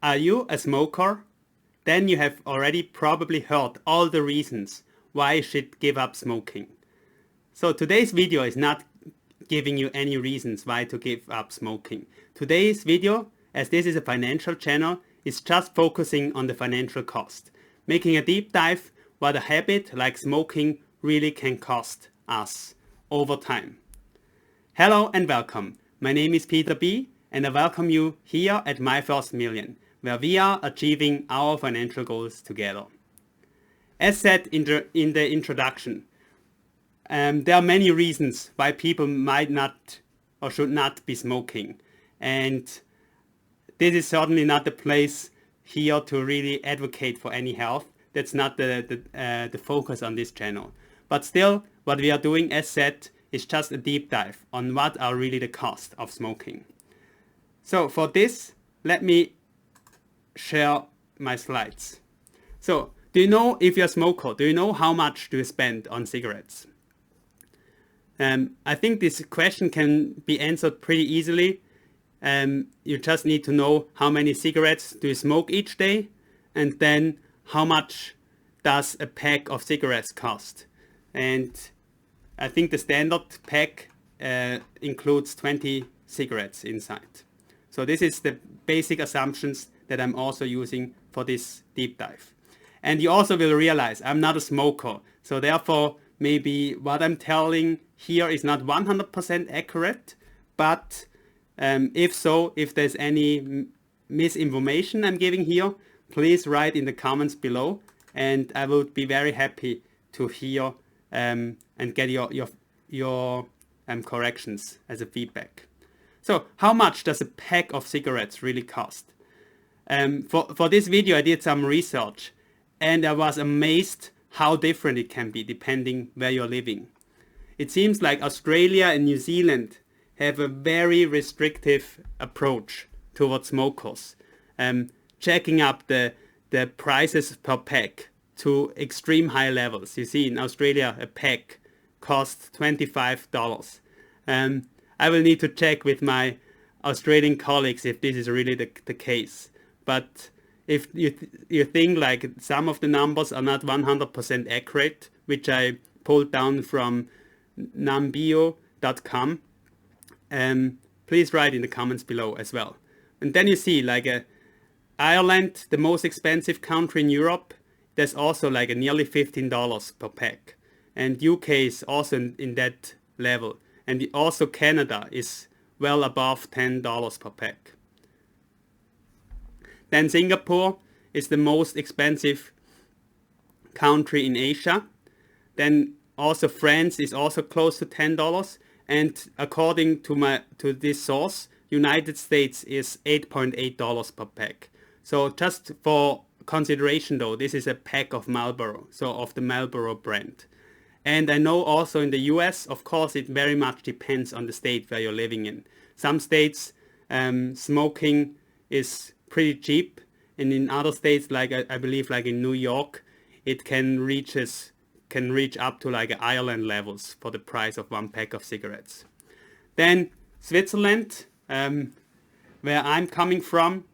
Are you a smoker? Then you have already probably heard all the reasons why you should give up smoking. So today's video is not giving you any reasons why to give up smoking. Today's video, as this is a financial channel, is just focusing on the financial cost, making a deep dive what a habit like smoking really can cost us over time. Hello and welcome. My name is Peter B. and I welcome you here at My First Million, where we are achieving our financial goals together. As said in the introduction, there are many reasons why people might not or should not be smoking. And this is certainly not the place here to really advocate for any health. That's not the focus on this channel. But still, what we are doing, as said, is just a deep dive on what are really the costs of smoking. So for this, let me share my slides. So, do you know if you're a smoker? Do you know how much do you spend on cigarettes? I think this question can be answered pretty easily. You just need to know how many cigarettes do you smoke each day, and then how much does a pack of cigarettes cost. And I think the standard pack includes 20 cigarettes inside. So this is the basic assumptions that I'm also using for this deep dive. And you also will realize I'm not a smoker. So therefore, maybe what I'm telling here is not 100% accurate. But if there's any misinformation I'm giving here, please write in the comments below. And I would be very happy to hear and get your corrections as a feedback. So how much does a pack of cigarettes really cost? For this video, I did some research and I was amazed how different it can be depending where you're living. It seems like Australia and New Zealand have a very restrictive approach towards smokers, checking up the prices per pack to extreme high levels. You see, in Australia, a pack costs $25. I will need to check with my Australian colleagues if this is really the case. But if you think like some of the numbers are not 100% accurate, which I pulled down from numbio.com, please write in the comments below as well. And then you see like Ireland, the most expensive country in Europe, there's also like a nearly $15 per pack. And UK is also in that level. And also Canada is well above $10 per pack. Then Singapore is the most expensive country in Asia. Then also France is also close to $10. And according to this source, United States is $8.8 per pack. So just for consideration though, this is a pack of Marlboro, so of the Marlboro brand. And I know also in the US, of course, it very much depends on the state where you're living in. Some states, smoking is pretty cheap. And in other states, like I believe like in New York, it can reach up to like Ireland levels for the price of one pack of cigarettes. Then Switzerland, where I'm coming from,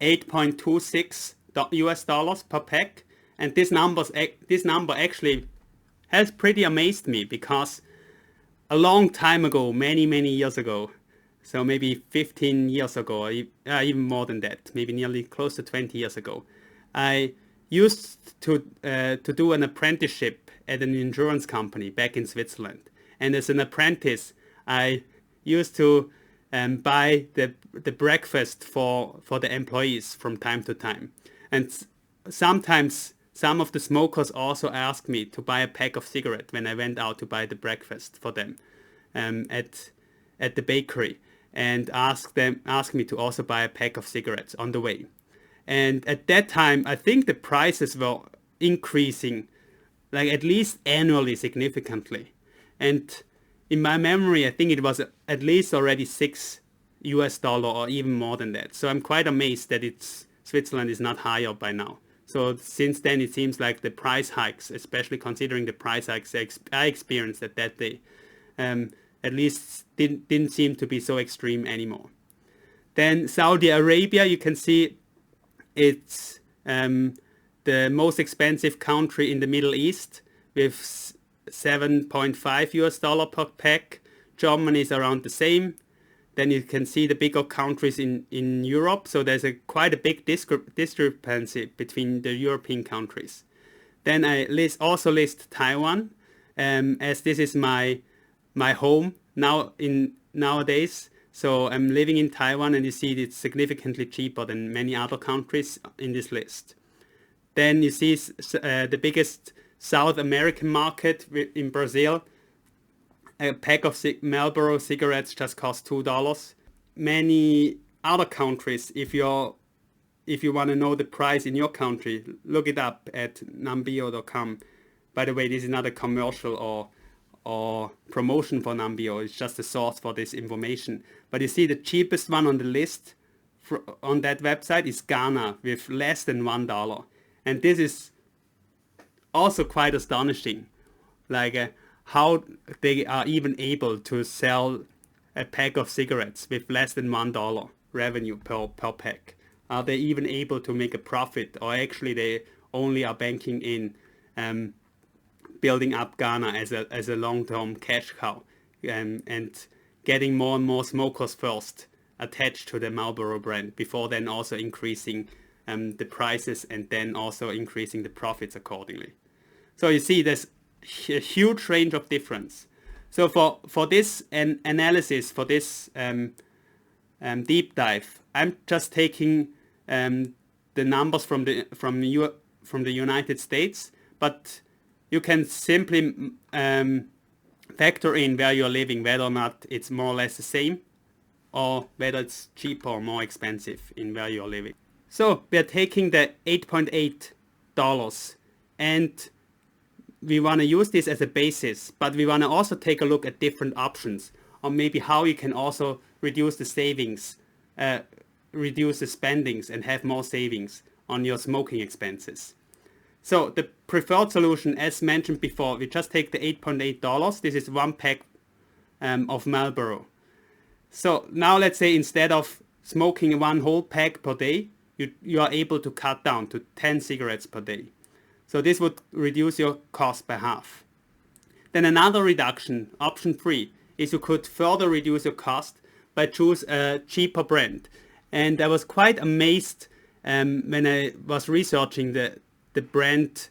$8.26 US per pack. And this number actually has pretty amazed me, because a long time ago, many years ago, so maybe 15 years ago, or even more than that, maybe nearly close to 20 years ago, I used to do an apprenticeship at an insurance company back in Switzerland. And as an apprentice, I used to buy the breakfast for the employees from time to time. And sometimes some of the smokers also asked me to buy a pack of cigarettes when I went out to buy the breakfast for them at the bakery, and asked me to also buy a pack of cigarettes on the way. And at that time, I think the prices were increasing, like at least annually, significantly. And in my memory, I think it was at least already $6 or even more than that. So I'm quite amazed that Switzerland is not higher by now. So since then, it seems like the price hikes, especially considering the price hikes I experienced at that day, at least didn't seem to be so extreme anymore. Then Saudi Arabia, you can see it's the most expensive country in the Middle East with 7.5 US dollar per pack. Germany is around the same. Then you can see the bigger countries in Europe. So there's quite a big discrepancy between the European countries. Then I also list Taiwan, as this is my home nowadays. So I'm living in Taiwan, and you see it's significantly cheaper than many other countries in this list. Then you see the biggest South American market in Brazil. A pack of Marlboro cigarettes just costs $2. Many other countries, if you want to know the price in your country, look it up at numbeo.com. By the way, this is not a commercial or promotion for Numbeo. It's just a source for this information. But you see the cheapest one on the list on that website is Ghana with less than $1. And this is also quite astonishing. Like how they are even able to sell a pack of cigarettes with less than $1 revenue per pack. Are they even able to make a profit, or actually they only are banking in building up Ghana as a long-term cash cow, and getting more and more smokers first attached to the Marlboro brand before then also increasing the prices and then also increasing the profits accordingly. So you see there's a huge range of difference. So for this analysis, for this deep dive, I'm just taking the numbers from the United States, but you can simply factor in where you're living, whether or not it's more or less the same, or whether it's cheaper or more expensive in where you're living. So we're taking the $8.8 and we want to use this as a basis, but we want to also take a look at different options, or maybe how you can also reduce the savings, reduce the spendings and have more savings on your smoking expenses. So the preferred solution, as mentioned before, we just take the $8.8. This is one pack of Marlboro. So now let's say instead of smoking one whole pack per day, you are able to cut down to 10 cigarettes per day. So this would reduce your cost by half. Then another reduction, option 3, is you could further reduce your cost by choose a cheaper brand. And I was quite amazed when I was researching the brand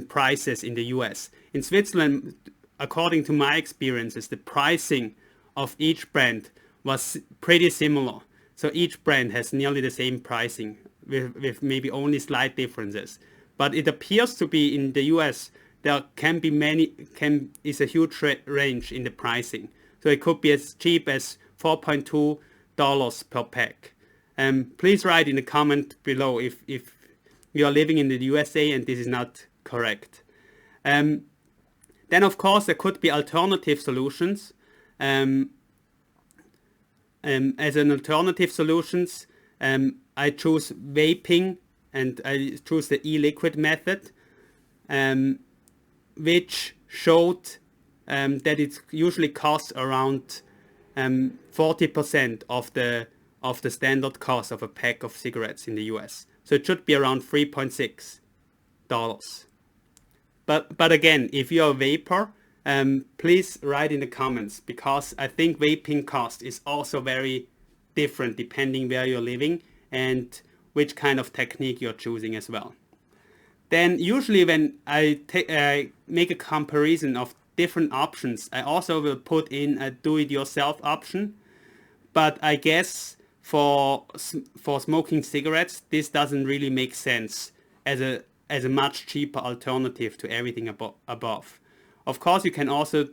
prices in the US. In Switzerland, according to my experiences, the pricing of each brand was pretty similar. So each brand has nearly the same pricing with maybe only slight differences. But it appears to be in the US, there is a huge range in the pricing. So it could be as cheap as $4.2 per pack. Please write in the comment below if you are living in the USA and this is not correct. Then of course there could be alternative solutions. As an alternative solutions, I choose vaping, and I choose the e-liquid method, which showed that it usually costs around 40% of the standard cost of a pack of cigarettes in the US. So it should be around $3.6. But again, if you're a vapor, please write in the comments, because I think vaping cost is also very different depending where you're living and which kind of technique you're choosing as well. Then usually when I make a comparison of different options, I also will put in a do-it-yourself option. But I guess for smoking cigarettes, this doesn't really make sense as a much cheaper alternative to everything above. Of course, you can also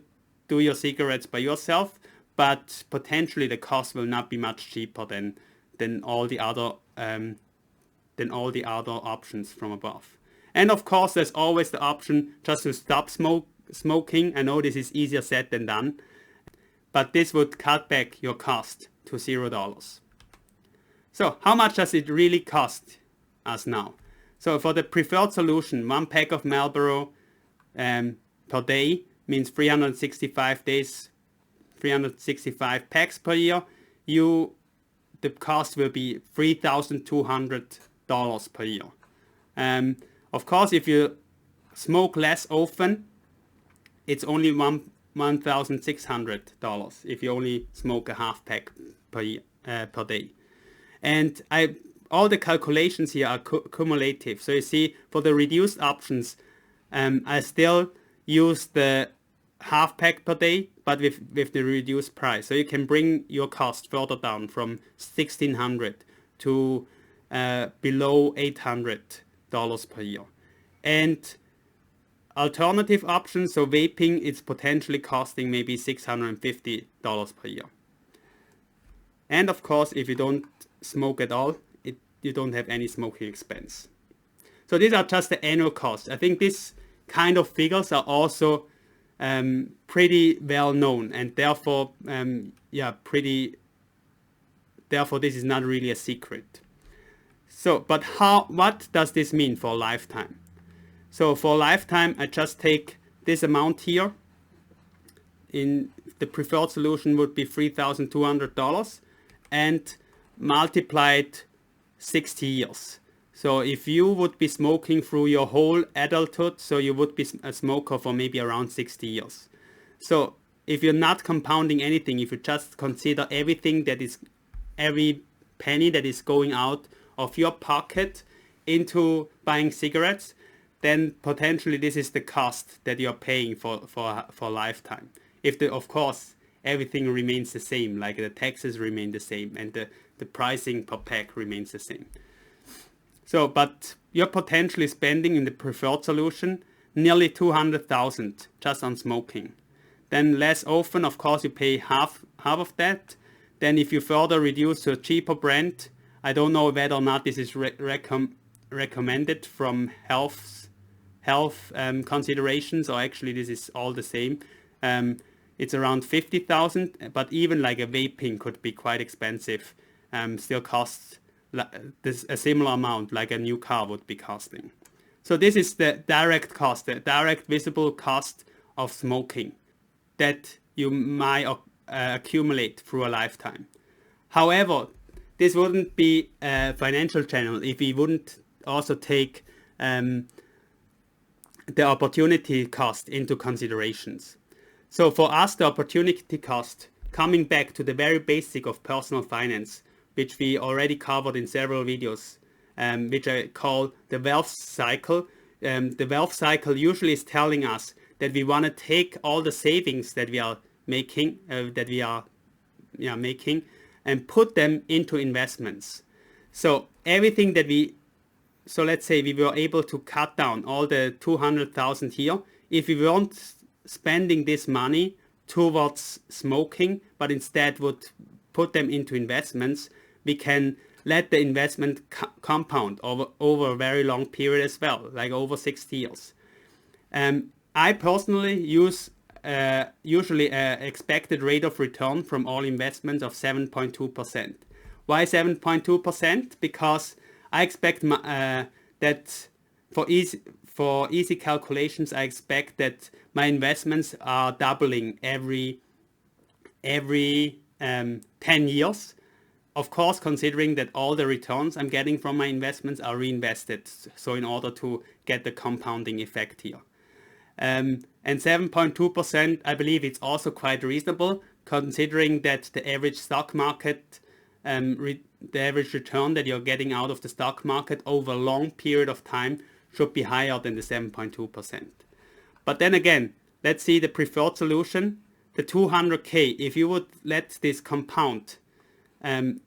do your cigarettes by yourself, but potentially the cost will not be much cheaper than all the other options from above. And of course, there's always the option just to stop smoking. I know this is easier said than done, but this would cut back your cost to $0. So how much does it really cost us now? So for the preferred solution, one pack of Marlboro per day means 365 days, 365 packs per year. The cost will be $3,200 per year. Of course, if you smoke less often, it's only $1,600 if you only smoke a half pack per day. And all the calculations here are cumulative. So you see, for the reduced options, I still use the half pack per day, but with the reduced price. So you can bring your cost further down from $1,600 to below $800 per year. And alternative options, so vaping, it's potentially costing maybe $650 per year. And of course, if you don't smoke at all, you don't have any smoking expense. So these are just the annual costs. I think this kind of figures are also pretty well known, and therefore, therefore this is not really a secret. So, but what does this mean for a lifetime? So for a lifetime, I just take this amount here. In the preferred solution would be $3,200 and multiplied 60 years. So if you would be smoking through your whole adulthood, so you would be a smoker for maybe around 60 years. So if you're not compounding anything, if you just consider everything that is, every penny that is going out of your pocket into buying cigarettes, then potentially this is the cost that you're paying for a lifetime. If of course everything remains the same, like the taxes remain the same and the pricing per pack remains the same. So, but you're potentially spending in the preferred solution nearly $200,000 just on smoking. Then less often, of course, you pay half of that. Then if you further reduce to a cheaper brand, I don't know whether or not this is recommended from health considerations, or actually this is all the same. It's around $50,000, but even like a vaping could be quite expensive. Still costs a similar amount like a new car would be costing. So this is the direct cost, the direct visible cost of smoking that you might accumulate through a lifetime. However, this wouldn't be a financial channel if we wouldn't also take the opportunity cost into considerations. So for us, the opportunity cost, coming back to the very basic of personal finance, which we already covered in several videos, which I call the wealth cycle. The wealth cycle usually is telling us that we want to take all the savings that we are making, and put them into investments. So everything that so let's say we were able to cut down all the 200,000 here. If we weren't spending this money towards smoking, but instead would put them into investments, we can let the investment compound over a very long period as well, like over 60 years. I personally use usually an expected rate of return from all investments of 7.2%. Why 7.2%? Because I expect that for easy calculations, I expect that my investments are doubling every 10 years. Of course, considering that all the returns I'm getting from my investments are reinvested, so in order to get the compounding effect here. And 7.2%, I believe it's also quite reasonable, considering that the average stock market, the average return that you're getting out of the stock market over a long period of time should be higher than the 7.2%. But then again, let's see the preferred solution, the 200K, if you would let this compound and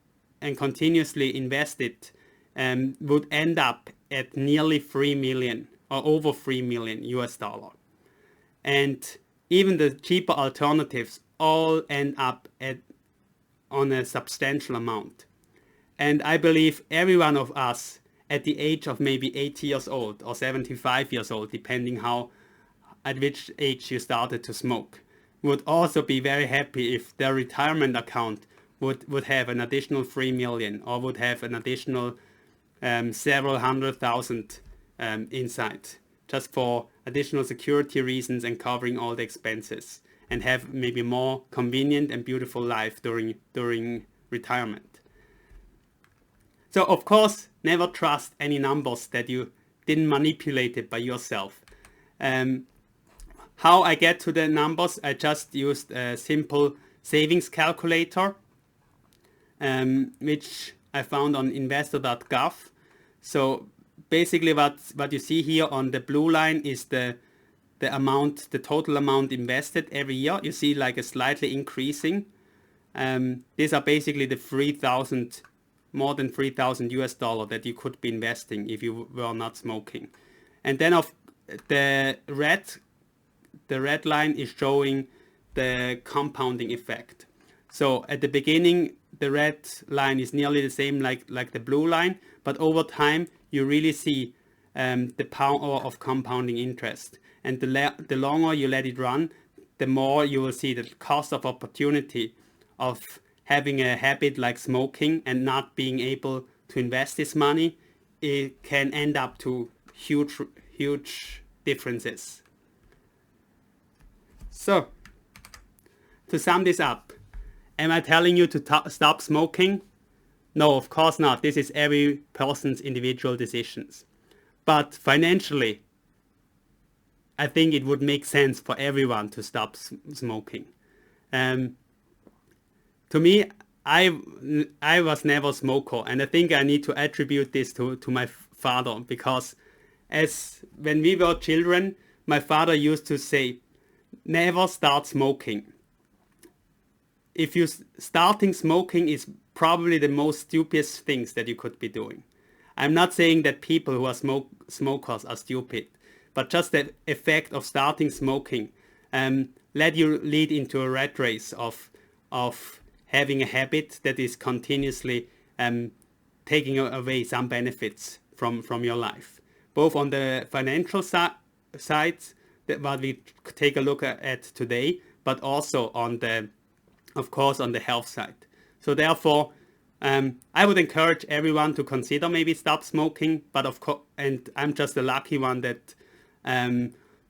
continuously invest it, would end up at nearly 3 million or over 3 million US dollar. And even the cheaper alternatives all end up on a substantial amount. And I believe every one of us at the age of maybe 80 years old or 75 years old, depending at which age you started to smoke, would also be very happy if their retirement account would have an additional 3 million or would have an additional several 100,000 inside, just for additional security reasons and covering all the expenses, and have maybe more convenient and beautiful life during retirement. So of course, never trust any numbers that you didn't manipulate it by yourself. How I get to the numbers, I just used a simple savings calculator, which I found on investor.gov. So basically what you see here on the blue line is the total amount invested every year. You see like a slightly increasing. These are basically the more than 3,000 US dollar that you could be investing if you were not smoking. And then the red line is showing the compounding effect. So at the beginning, the red line is nearly the same like the blue line, but over time you really see the power of compounding interest. And the longer you let it run, the more you will see the cost of opportunity of having a habit like smoking and not being able to invest this money. It can end up to huge differences. So, to sum this up, am I telling you to stop smoking? No, of course not. This is every person's individual decisions. But financially, I think it would make sense for everyone to stop smoking. To me, I was never a smoker, and I think I need to attribute this to my father, because when we were children, my father used to say, never start smoking. If you starting smoking is probably the most stupidest things that you could be doing. I'm not saying that people who are smokers are stupid, but just the effect of starting smoking led you lead into a rat race of having a habit that is continuously taking away some benefits from your life, both on the financial side, what we take a look at today, but also of course, on the health side. So therefore, I would encourage everyone to consider maybe stop smoking, but of course, and I'm just a lucky one that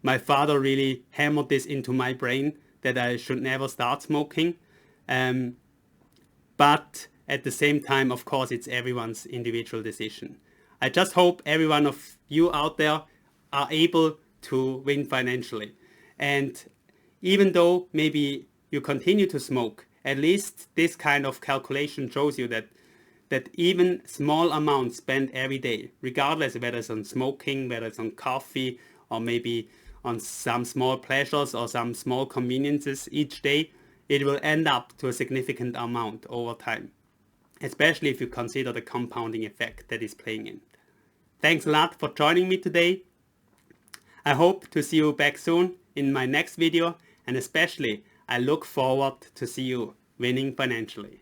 my father really hammered this into my brain that I should never start smoking. But at the same time, of course, it's everyone's individual decision. I just hope every one of you out there are able to win financially. And even though maybe you continue to smoke, at least this kind of calculation shows you that even small amounts spent every day, regardless of whether it's on smoking, whether it's on coffee, or maybe on some small pleasures or some small conveniences each day, it will end up to a significant amount over time, especially if you consider the compounding effect that is playing in. Thanks a lot for joining me today. I hope to see you back soon in my next video, and especially I look forward to see you winning financially.